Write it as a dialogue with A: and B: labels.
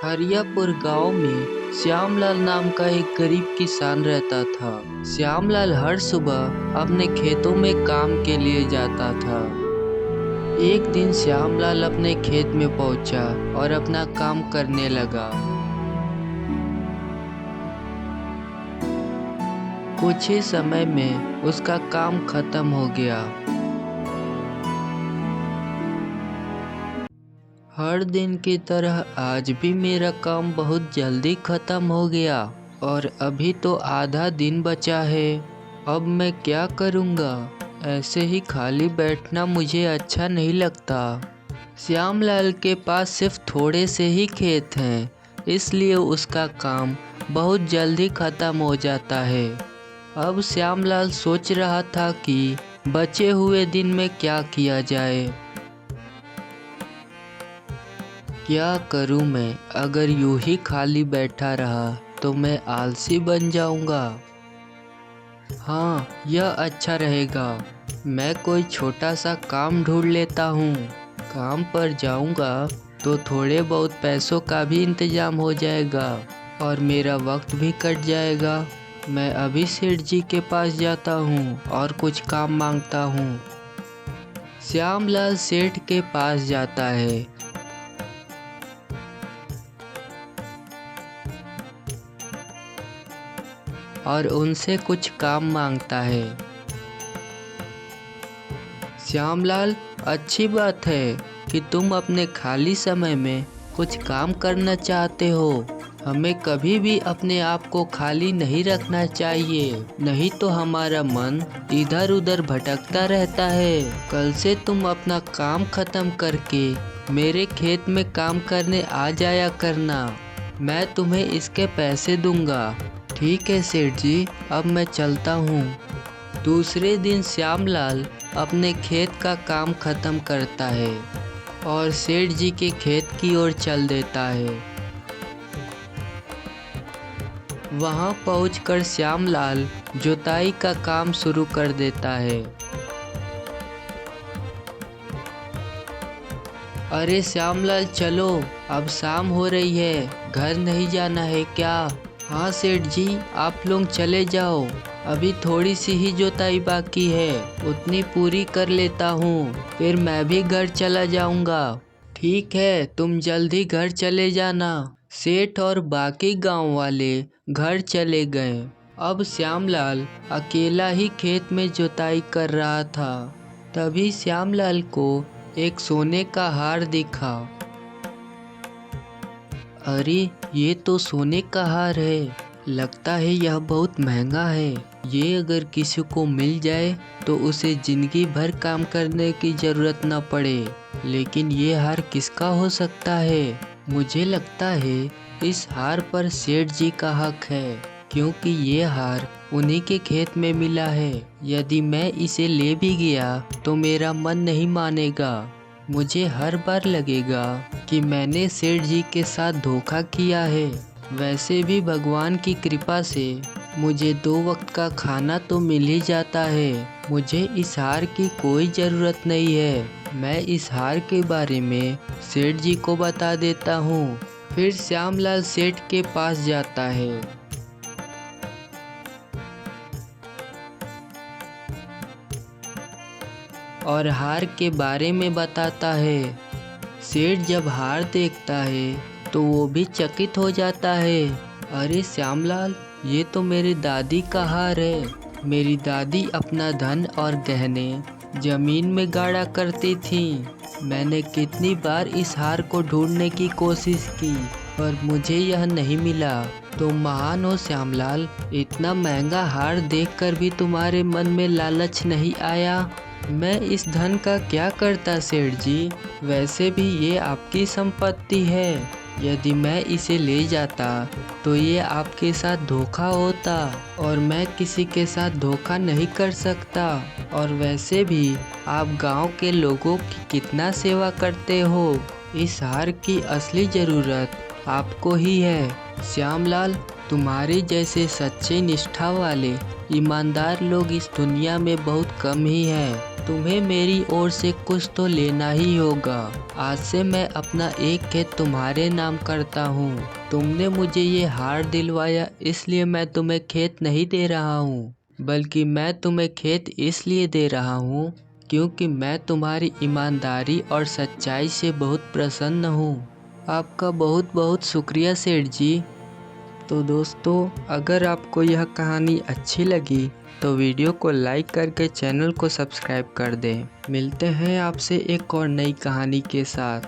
A: हरियापुर गांव में श्यामलाल नाम का एक गरीब किसान रहता था। श्यामलाल हर सुबह अपने खेतों में काम के लिए जाता था। एक दिन श्यामलाल अपने खेत में पहुंचा और अपना काम करने लगा। कुछ ही समय में उसका काम खत्म हो गया। हर दिन की तरह आज भी मेरा काम बहुत जल्दी खत्म हो गया और अभी तो आधा दिन बचा है। अब मैं क्या करूँगा? ऐसे ही खाली बैठना मुझे अच्छा नहीं लगता। श्यामलाल के पास सिर्फ थोड़े से ही खेत हैं, इसलिए उसका काम बहुत जल्दी खत्म हो जाता है। अब श्यामलाल सोच रहा था कि बचे हुए दिन में क्या किया जाए। क्या करूं मैं? अगर यूं ही खाली बैठा रहा तो मैं आलसी बन जाऊंगा। हाँ, यह अच्छा रहेगा। मैं कोई छोटा सा काम ढूंढ लेता हूँ। काम पर जाऊंगा तो थोड़े बहुत पैसों का भी इंतजाम हो जाएगा और मेरा वक्त भी कट जाएगा। मैं अभी सेठ जी के पास जाता हूँ और कुछ काम मांगता हूँ। श्यामलाल सेठ के पास जाता है और उनसे कुछ काम मांगता है। श्यामलाल, अच्छी बात है कि तुम अपने खाली समय में कुछ काम करना चाहते हो। हमें कभी भी अपने आप को खाली नहीं रखना चाहिए, नहीं तो हमारा मन इधर उधर भटकता रहता है। कल से तुम अपना काम खत्म करके मेरे खेत में काम करने आ जाया करना। मैं तुम्हें इसके पैसे दूंगा। ठीक है सेठ जी, अब मैं चलता हूँ। दूसरे दिन श्यामलाल अपने खेत का काम खत्म करता है और सेठ जी के खेत की ओर चल देता है। वहां पहुंचकर श्यामलाल जुताई का काम शुरू कर देता है। अरे श्यामलाल, चलो, अब शाम हो रही है, घर नहीं जाना है क्या? हाँ सेठ जी, आप लोग चले जाओ, अभी थोड़ी सी ही जुताई बाकी है, उतनी पूरी कर लेता हूँ, फिर मैं भी घर चला जाऊँगा। ठीक है, तुम जल्दी घर चले जाना। सेठ और बाकी गांव वाले घर चले गए। अब श्यामलाल अकेला ही खेत में जुताई कर रहा था। तभी श्यामलाल को एक सोने का हार दिखा। अरे, ये तो सोने का हार है। लगता है यह बहुत महंगा है। ये अगर किसी को मिल जाए तो उसे जिंदगी भर काम करने की जरूरत न पड़े। लेकिन ये हार किसका हो सकता है? मुझे लगता है इस हार पर सेठ जी का हक है, क्योंकि ये हार उन्हीं के खेत में मिला है। यदि मैं इसे ले भी गया तो मेरा मन नहीं मानेगा। मुझे हर बार लगेगा कि मैंने सेठ जी के साथ धोखा किया है। वैसे भी भगवान की कृपा से मुझे 2 वक्त का खाना तो मिल ही जाता है। मुझे इस हार की कोई ज़रूरत नहीं है। मैं इस हार के बारे में सेठ जी को बता देता हूँ। फिर श्यामलाल सेठ के पास जाता है। और हार के बारे में बताता है। सेठ जब हार देखता है तो वो भी चकित हो जाता है। अरे श्यामलाल, ये तो मेरी दादी का हार है। मेरी दादी अपना धन और गहने जमीन में गाड़ा करती थी। मैंने कितनी बार इस हार को ढूंढने की कोशिश की पर मुझे यह नहीं मिला। तुम महान हो श्यामलाल, इतना महंगा हार देखकर भी तुम्हारे मन में लालच नहीं आया। मैं इस धन का क्या करता सेठ जी? वैसे भी ये आपकी संपत्ति है। यदि मैं इसे ले जाता तो ये आपके साथ धोखा होता और मैं किसी के साथ धोखा नहीं कर सकता। और वैसे भी आप गांव के लोगों की कितना सेवा करते हो। इस हार की असली ज़रूरत आपको ही है। श्यामलाल, तुम्हारे जैसे सच्चे निष्ठा वाले ईमानदार लोग इस दुनिया में बहुत कम ही हैं। तुम्हें मेरी ओर से कुछ तो लेना ही होगा। आज से मैं अपना एक खेत तुम्हारे नाम करता हूँ। तुमने मुझे ये हार दिलवाया, इसलिए मैं तुम्हें खेत नहीं दे रहा हूँ, बल्कि मैं तुम्हें खेत इसलिए दे रहा हूँ क्योंकि मैं तुम्हारी ईमानदारी और सच्चाई से बहुत प्रसन्न हूँ। आपका बहुत बहुत शुक्रिया सेठ जी। तो दोस्तों, अगर आपको यह कहानी अच्छी लगी तो वीडियो को लाइक करके चैनल को सब्सक्राइब कर दें। मिलते हैं आपसे एक और नई कहानी के साथ।